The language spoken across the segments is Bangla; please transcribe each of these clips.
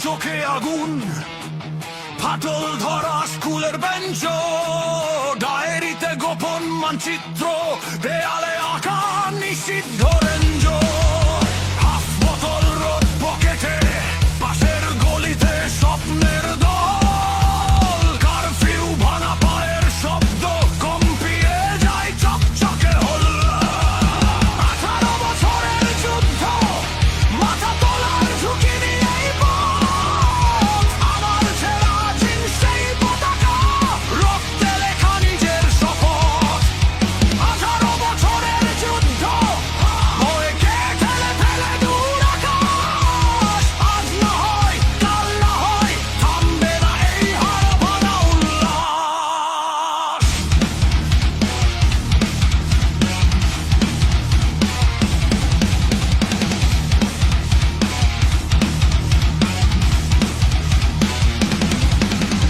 চোখে আগুন, ফাটল ধরা স্কুলের বেঞ্চ, ডায়েরিতে গোপন মানচিত্র, দেয়ালে আঁকা নিষিদ্ধ রেঞ্জ, হাফ বোতল রোদ পকেটে, পাশের গলিতে স্বপ্নের দল, কারফিউ ভাঙা পায়ের শব্দ, কম্পিয়ে যায় চকচকে হল। 18 বছরের যুদ্ধ, মাথা তোলার ঝুঁকি নিয়েই পথ, আমার ছেঁড়া জিন্স সেই পতাকা, রক্তে লেখা নিজের শপথ। 18 বছরের যুদ্ধ, বইকে ঠেলে ফেলে দূর আকাশ, আজ না হয় কাল না হয়, থামবে না এই হার ভাঙা উল্লাস।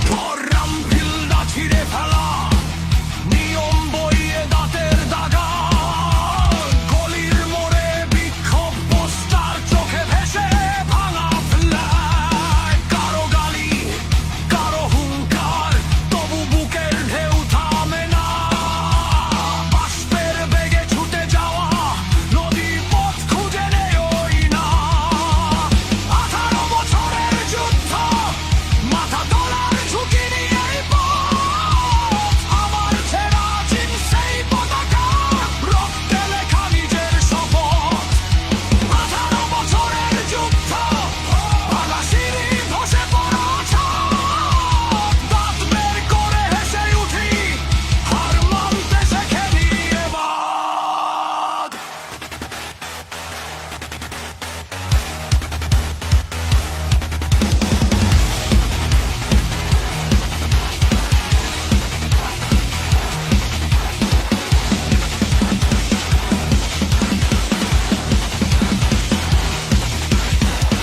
ধররাম ফিল্ডা ছিঁড়ে ফেলা, নিয়ম বইয়ে দাঁতের দাগা, গলির মোড়ে বিক্ষোভ পোস্টার, চোখে ভেসে ভাঙা ফ্ল্যাগ, কারো গালি কারো হুঙ্কার, তবু বুকের ঢেউ থামে না, বাষ্পের বেগে ছুটে যাওয়া নদী পথ খুঁজে নেই না। 18 বছরের যুদ্ধ, মাথা তোলার ঝুঁকি নিয়েই পথ, আমার ছেঁড়া জিন্স সেই পতাকা, রক্তে লেখা নিজের শপথ। 18 বছরের যুদ্ধ, ভাঙা সিঁড়ি ধসে পড়া ছাদ, দাঁত বের করে হেসে উঠি, হার মানতে শেখে নিয়ে বাদ।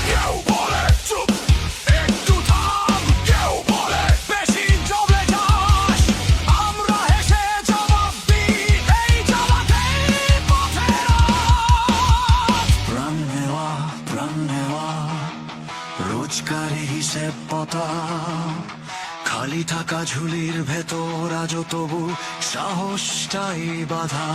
কেউ বলে চুপ, একটু থাম, কেউ বলে বেশি জমলে যাস, আমরা হেসে জবাব দিই, এই জবাবেই পথের রাত। প্রাণ নেওয়া, রোজগারি হিসেব পতা, খালি থাকা ঝুলির ভেতর আজও তবু সাহসটাই বাধা।